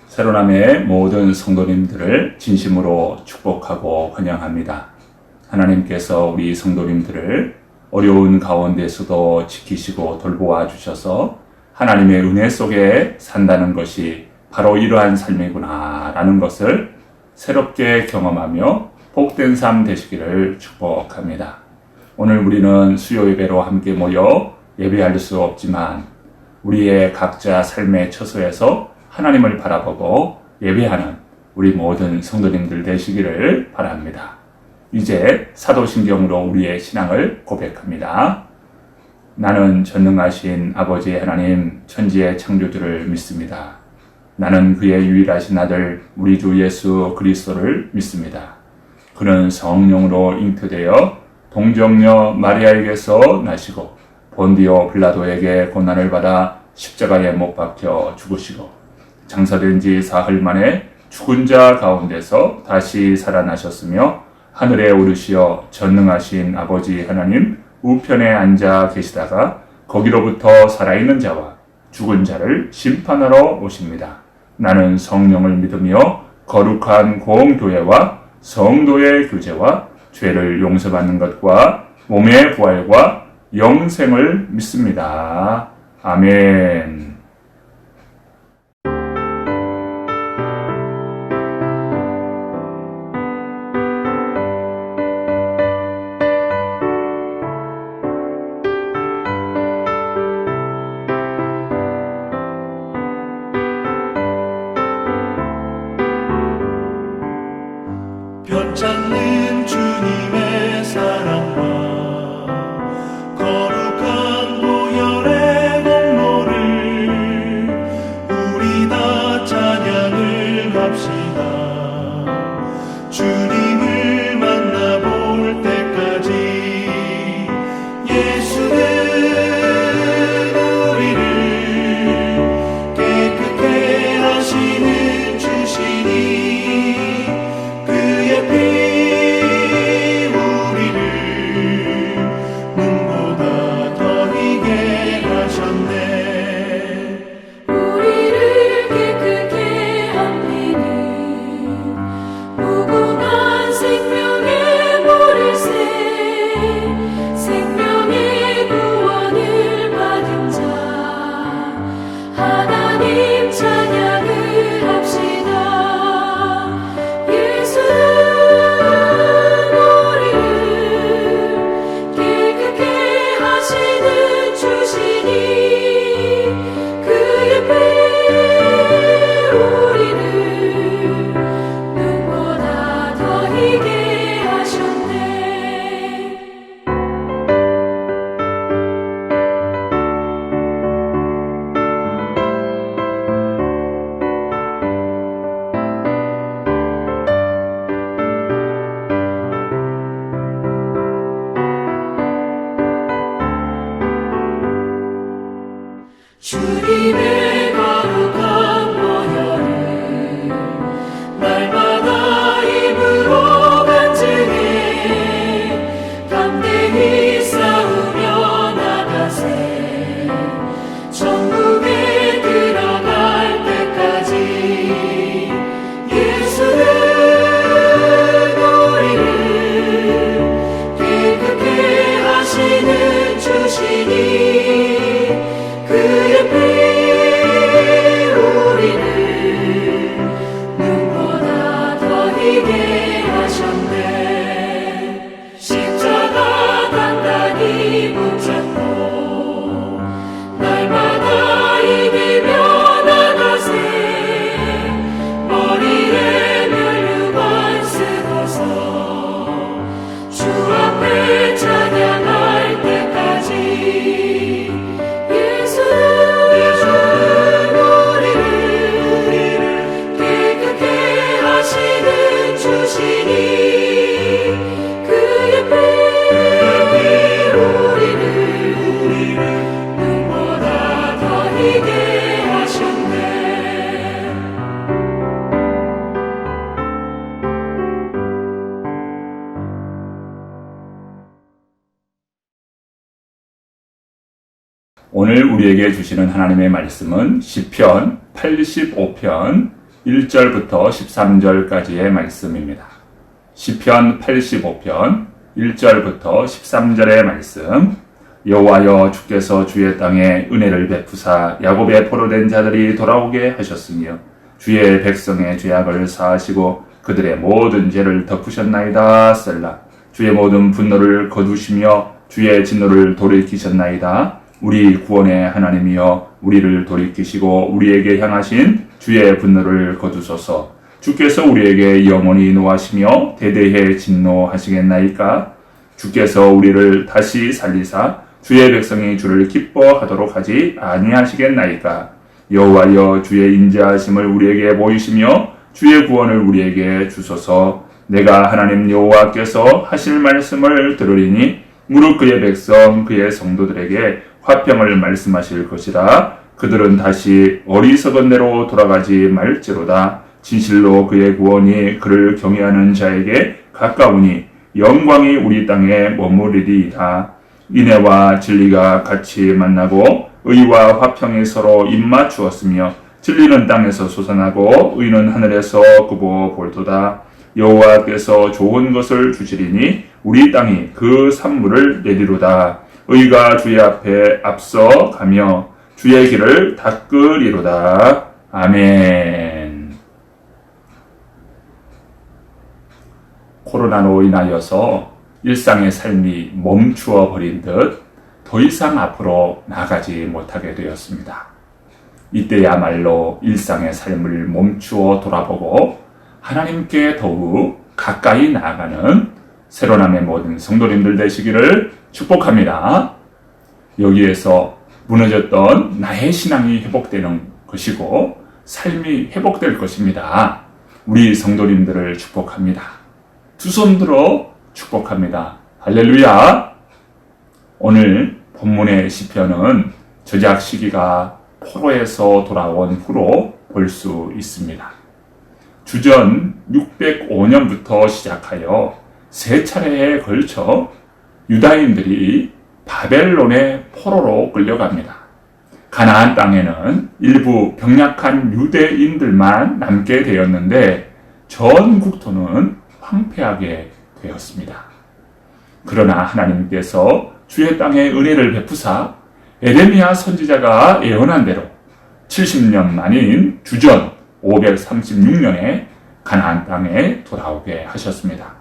새로남의 모든 성도님들을 진심으로 축복하고 환영합니다. 하나님께서 우리 성도님들을 어려운 가운데서도 지키시고 돌보아 주셔서 하나님의 은혜 속에 산다는 것이 바로 이러한 삶이구나 라는 것을 새롭게 경험하며 복된 삶 되시기를 축복합니다. 오늘 우리는 수요 예배로 함께 모여 예배할 수 없지만 우리의 각자 삶의 처소에서 하나님을 바라보고 예배하는 우리 모든 성도님들 되시기를 바랍니다. 이제 사도신경으로 우리의 신앙을 고백합니다. 나는 전능하신 아버지 하나님 천지의 창조주를 믿습니다. 나는 그의 유일하신 아들 우리 주 예수 그리스도를 믿습니다. 그는 성령으로 잉태되어 동정녀 마리아에게서 나시고 본디오 빌라도에게 고난을 받아 십자가에 못 박혀 죽으시고 장사된 지 사흘 만에 죽은 자 가운데서 다시 살아나셨으며 하늘에 오르시어 전능하신 아버지 하나님 우편에 앉아 계시다가 거기로부터 살아있는 자와 죽은 자를 심판하러 오십니다. 나는 성령을 믿으며 거룩한 공교회와 성도의 교제와 죄를 용서받는 것과 몸의 부활과 영생을 믿습니다. 아멘. 변찮는 주님의 사랑과 거룩한 보혈의 공로를 우리 다 찬양을 합시다. 주님을 만나볼 때까지 예수는 우리를 깨끗게 하시는 주시니 주님의 거룩한 보혈을 날마다 입으로 간증해 담대히 싸우며 나가세 천국에 들어갈 때까지 예수는 우리를 깨끗게 하시는 주시니 그의 피 우리를 눈보다 더 희게 하셨네. 십자가 단단히 붙잡고 날마다 이기며 나가세 머리에 면류관 쓰고서 주 앞에 찬양할 때까지 오늘 우리에게 주시는 하나님의 말씀은 시편 85편 1절부터 13절까지의 말씀입니다. 시편 85편 1절부터 13절의 말씀. 여호와여, 주께서 주의 땅에 은혜를 베푸사 야곱의 포로된 자들이 돌아오게 하셨으며 주의 백성의 죄악을 사하시고 그들의 모든 죄를 덮으셨나이다. 셀라. 주의 모든 분노를 거두시며 주의 진노를 돌이키셨나이다. 우리 구원의 하나님이여, 우리를 돌이키시고 우리에게 향하신 주의 분노를 거두소서. 주께서 우리에게 영원히 노하시며 대대에 진노하시겠나이까? 주께서 우리를 다시 살리사 주의 백성이 주를 기뻐하도록 하지 아니하시겠나이까? 여호와여, 주의 인자하심을 우리에게 보이시며 주의 구원을 우리에게 주소서. 내가 하나님 여호와께서 하실 말씀을 들으리니 무릇 그의 백성 그의 성도들에게 화평을 말씀하실 것이라. 그들은 다시 어리석은 대로 돌아가지 말지로다. 진실로 그의 구원이 그를 경외하는 자에게 가까우니 영광이 우리 땅에 머무르리이다. 인애와 진리가 같이 만나고 의와 화평이 서로 입맞추었으며 진리는 땅에서 솟아나고 의는 하늘에서 굽어 볼도다. 여호와께서 좋은 것을 주시리니 우리 땅이 그 산물을 내리로다. 의가 주의 앞에 앞서 가며 주의 길을 닦으리로다. 아멘. 코로나로 인하여서 일상의 삶이 멈추어 버린 듯 더 이상 앞으로 나가지 못하게 되었습니다. 이때야말로 일상의 삶을 멈추어 돌아보고 하나님께 더욱 가까이 나아가는 새로남의 모든 성도님들 되시기를 축복합니다. 여기에서 무너졌던 나의 신앙이 회복되는 것이고 삶이 회복될 것입니다. 우리 성도님들을 축복합니다. 두 손 들어 축복합니다. 할렐루야. 오늘 본문의 시편은 저작 시기가 포로에서 돌아온 후로 볼 수 있습니다. 주전 605년부터 시작하여 세 차례에 걸쳐 유다인들이 바벨론의 포로로 끌려갑니다. 가나안 땅에는 일부 병약한 유대인들만 남게 되었는데 전 국토는 황폐하게 되었습니다. 그러나 하나님께서 주의 땅에 은혜를 베푸사 에레미야 선지자가 예언한 대로 70년 만인 주전 536년에 가나안 땅에 돌아오게 하셨습니다.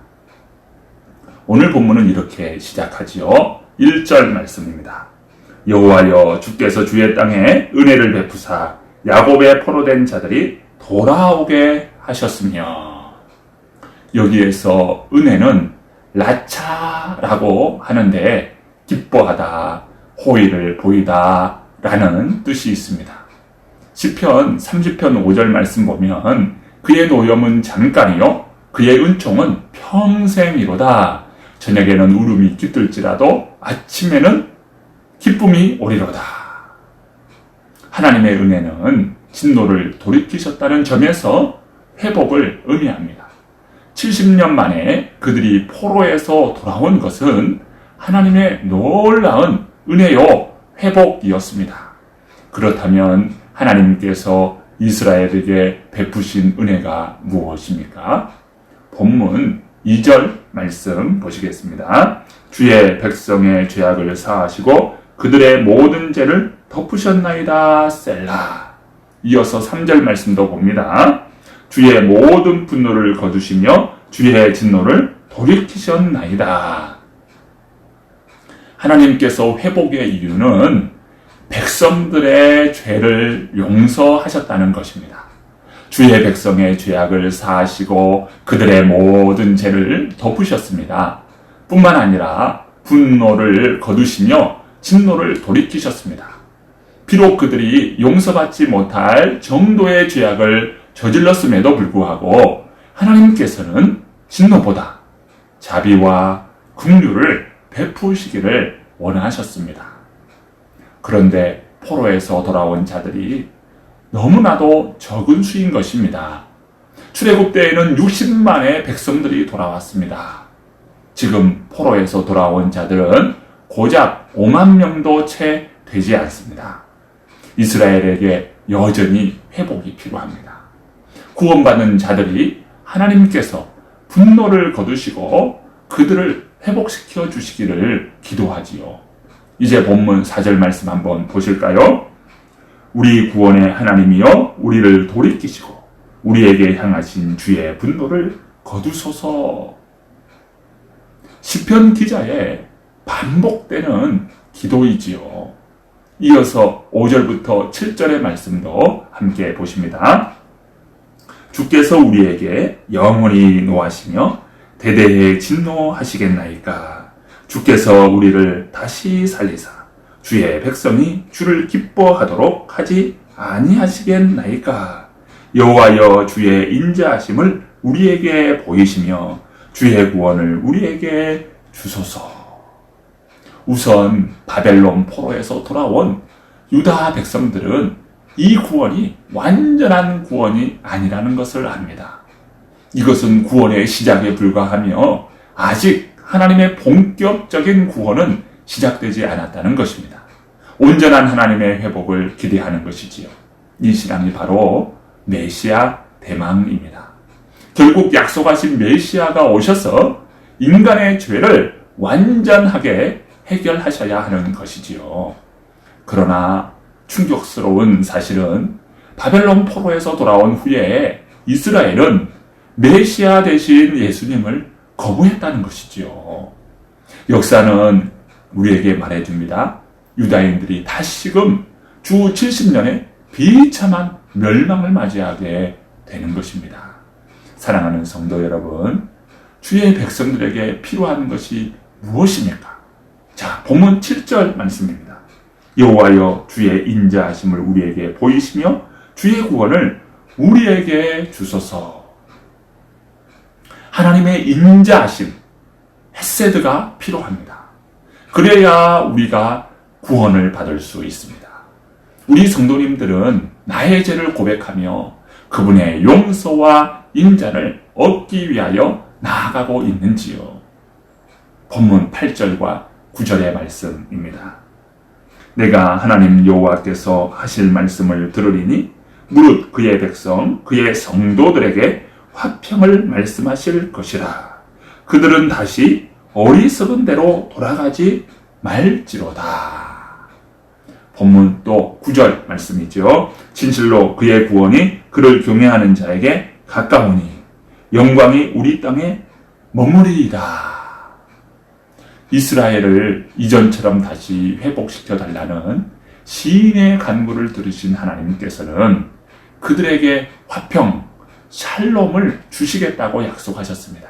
오늘 본문은 이렇게 시작하지요. 1절 말씀입니다. 여호와여, 주께서 주의 땅에 은혜를 베푸사 야곱의 포로된 자들이 돌아오게 하셨으며. 여기에서 은혜는 라차라고 하는데 기뻐하다, 호의를 보이다 라는 뜻이 있습니다. 시편 30편 5절 말씀 보면 그의 노염은 잠깐이요 그의 은총은 평생이로다. 저녁에는 울음이 깃들지라도 아침에는 기쁨이 오리로다. 하나님의 은혜는 진노를 돌이키셨다는 점에서 회복을 의미합니다. 70년 만에 그들이 포로에서 돌아온 것은 하나님의 놀라운 은혜요 회복이었습니다. 그렇다면 하나님께서 이스라엘에게 베푸신 은혜가 무엇입니까? 본문 2절 말씀 보시겠습니다. 주의 백성의 죄악을 사하시고 그들의 모든 죄를 덮으셨나이다. 셀라. 이어서 3절 말씀도 봅니다. 주의 모든 분노를 거두시며 주의 진노를 돌이키셨나이다. 하나님께서 회복의 이유는 백성들의 죄를 용서하셨다는 것입니다. 주의 백성의 죄악을 사하시고 그들의 모든 죄를 덮으셨습니다. 뿐만 아니라 분노를 거두시며 진노를 돌이키셨습니다. 비록 그들이 용서받지 못할 정도의 죄악을 저질렀음에도 불구하고 하나님께서는 진노보다 자비와 긍휼을 베푸시기를 원하셨습니다. 그런데 포로에서 돌아온 자들이 너무나도 적은 수인 것입니다. 출애굽 때에는 60만의 백성들이 돌아왔습니다. 지금 포로에서 돌아온 자들은 고작 5만 명도 채 되지 않습니다. 이스라엘에게 여전히 회복이 필요합니다. 구원받는 자들이 하나님께서 분노를 거두시고 그들을 회복시켜 주시기를 기도하지요. 이제 본문 4절 말씀 한번 보실까요? 우리 구원의 하나님이여 우리를 돌이키시고 우리에게 향하신 주의 분노를 거두소서. 시편 기자의 반복되는 기도이지요. 이어서 5절부터 7절의 말씀도 함께 보십니다. 주께서 우리에게 영원히 노하시며 대대에 진노하시겠나이까. 주께서 우리를 다시 살리사 주의 백성이 주를 기뻐하도록 하지 아니하시겠나이까. 여호와여 주의 인자하심을 우리에게 보이시며 주의 구원을 우리에게 주소서. 우선 바벨론 포로에서 돌아온 유다 백성들은 이 구원이 완전한 구원이 아니라는 것을 압니다. 이것은 구원의 시작에 불과하며 아직 하나님의 본격적인 구원은 시작되지 않았다는 것입니다. 온전한 하나님의 회복을 기대하는 것이지요. 이 신앙이 바로 메시아 대망입니다. 결국 약속하신 메시아가 오셔서 인간의 죄를 완전하게 해결하셔야 하는 것이지요. 그러나 충격스러운 사실은 바벨론 포로에서 돌아온 후에 이스라엘은 메시아 대신 예수님을 거부했다는 것이지요. 역사는 우리에게 말해줍니다. 유다인들이 다시금 주 70년의 비참한 멸망을 맞이하게 되는 것입니다. 사랑하는 성도 여러분, 주의 백성들에게 필요한 것이 무엇입니까? 자, 본문 7절 말씀입니다. 여호와여 주의 인자하심을 우리에게 보이시며 주의 구원을 우리에게 주소서. 하나님의 인자하심, 헤세드가 필요합니다. 그래야 우리가 구원을 받을 수 있습니다. 우리 성도님들은 나의 죄를 고백하며 그분의 용서와 인자를 얻기 위하여 나아가고 있는지요? 본문 8절과 9절의 말씀입니다. 내가 하나님 여호와께서 하실 말씀을 들으리니 무릇 그의 백성 그의 성도들에게 화평을 말씀하실 것이라. 그들은 다시 어리석은 대로 돌아가지 말지로다. 본문 또 9절 말씀이죠. 진실로 그의 구원이 그를 경외하는 자에게 가까우니 영광이 우리 땅에 머무리이다. 이스라엘을 이전처럼 다시 회복시켜 달라는 시인의 간구를 들으신 하나님께서는 그들에게 화평, 샬롬을 주시겠다고 약속하셨습니다.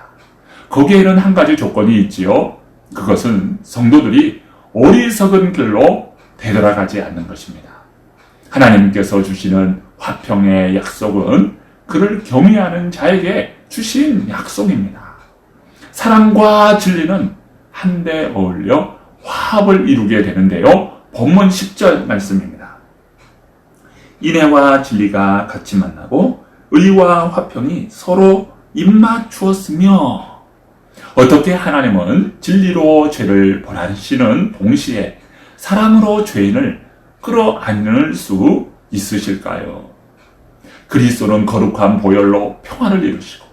거기에는 한 가지 조건이 있지요. 그것은 성도들이 어리석은 길로 되돌아가지 않는 것입니다. 하나님께서 주시는 화평의 약속은 그를 경외하는 자에게 주신 약속입니다. 사랑과 진리는 한데 어울려 화합을 이루게 되는데요. 본문 10절 말씀입니다. 인애와 진리가 같이 만나고 의와 화평이 서로 입맞추었으며. 어떻게 하나님은 진리로 죄를 벌하시는 동시에 사랑으로 죄인을 끌어안을 수 있으실까요? 그리스도는 거룩한 보혈로 평화를 이루시고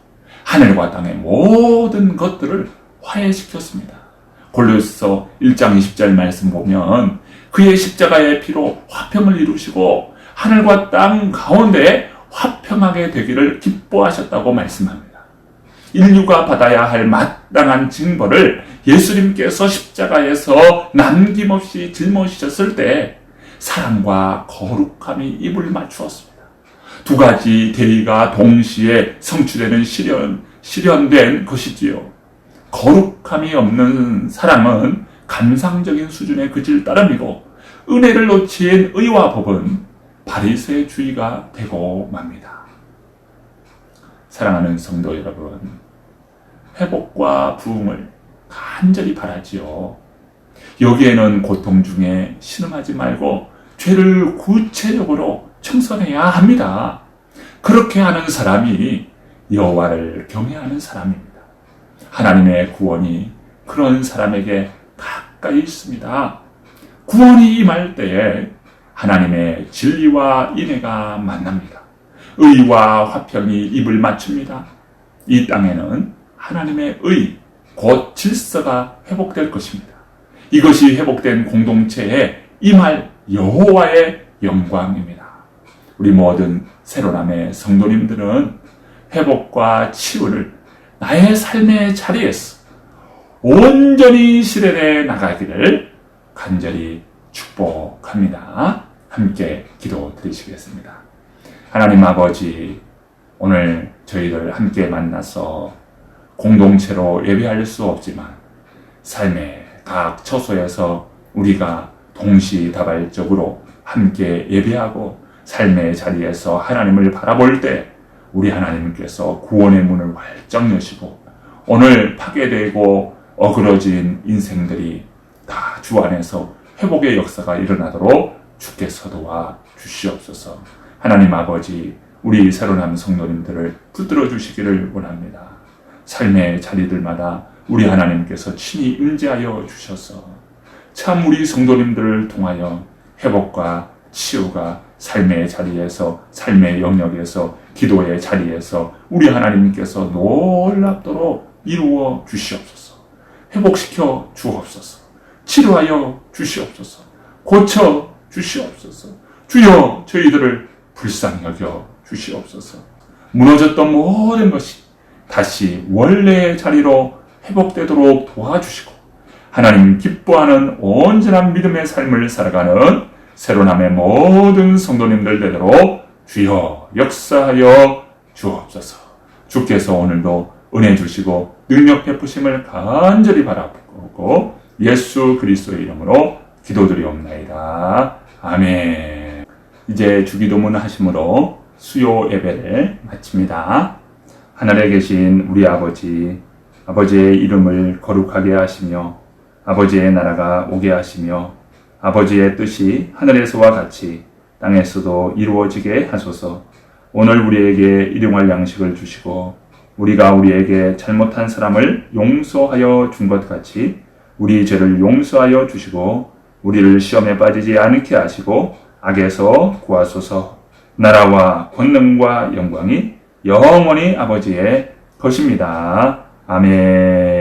하늘과 땅의 모든 것들을 화해시켰습니다. 골로새서 1장 20절 말씀 보면 그의 십자가의 피로 화평을 이루시고 하늘과 땅 가운데에 화평하게 되기를 기뻐하셨다고 말씀합니다. 인류가 받아야 할 마땅한 징벌을 예수님께서 십자가에서 남김없이 짊어지셨을 때 사랑과 거룩함이 입을 맞추었습니다. 두 가지 대의가 동시에 성취되는 실현된 것이지요. 거룩함이 없는 사랑은 감상적인 수준의 그질 따름이고 은혜를 놓친 의와 법은 바리새주의가 되고 맙니다. 사랑하는 성도 여러분, 회복과 부흥을 간절히 바라지요. 여기에는 고통 중에 신음하지 말고 죄를 구체적으로 청산해야 합니다. 그렇게 하는 사람이 여호와를 경외하는 사람입니다. 하나님의 구원이 그런 사람에게 가까이 있습니다. 구원이 임할 때에 하나님의 진리와 인애가 만납니다. 의와 화평이 입을 맞춥니다. 이 땅에는 하나님의 의, 곧 질서가 회복될 것입니다. 이것이 회복된 공동체에 임할 여호와의 영광입니다. 우리 모든 새로남의 성도님들은 회복과 치유를 나의 삶의 자리에서 온전히 실현해 나가기를 간절히 축복합니다. 함께 기도 드리시겠습니다. 하나님 아버지, 오늘 저희들 함께 만나서 공동체로 예배할 수 없지만 삶의 각 처소에서 우리가 동시다발적으로 함께 예배하고 삶의 자리에서 하나님을 바라볼 때 우리 하나님께서 구원의 문을 활짝 여시고 오늘 파괴되고 어그러진 인생들이 다 주 안에서 회복의 역사가 일어나도록 주께서 도와 주시옵소서. 하나님 아버지, 우리 새로남 성도님들을 붙들어 주시기를 원합니다. 삶의 자리들마다 우리 하나님께서 친히 임재하여 주셔서 참 우리 성도님들을 통하여 회복과 치유가 삶의 자리에서, 삶의 영역에서, 기도의 자리에서 우리 하나님께서 놀랍도록 이루어 주시옵소서. 회복시켜 주옵소서. 치료하여 주시옵소서. 고쳐 주시옵소서. 주여, 저희들을 불쌍히 여겨 주시옵소서. 무너졌던 모든 것이 다시 원래의 자리로 회복되도록 도와주시고 하나님 기뻐하는 온전한 믿음의 삶을 살아가는 새로남의 모든 성도님들 되도록 주여 역사하여 주옵소서. 주께서 오늘도 은혜 주시고 능력 베푸심을 간절히 바라보고 예수 그리스도의 이름으로 기도드리옵나이다. 아멘. 이제 주기도문 하심으로 수요 예배를 마칩니다. 하늘에 계신 우리 아버지, 아버지의 이름을 거룩하게 하시며 아버지의 나라가 오게 하시며 아버지의 뜻이 하늘에서와 같이 땅에서도 이루어지게 하소서. 오늘 우리에게 일용할 양식을 주시고 우리가 우리에게 잘못한 사람을 용서하여 준 것 같이 우리 죄를 용서하여 주시고 우리를 시험에 빠지지 않게 하시고 악에서 구하소서. 나라와 권능과 영광이 영원히 아버지의 것입니다. 아멘.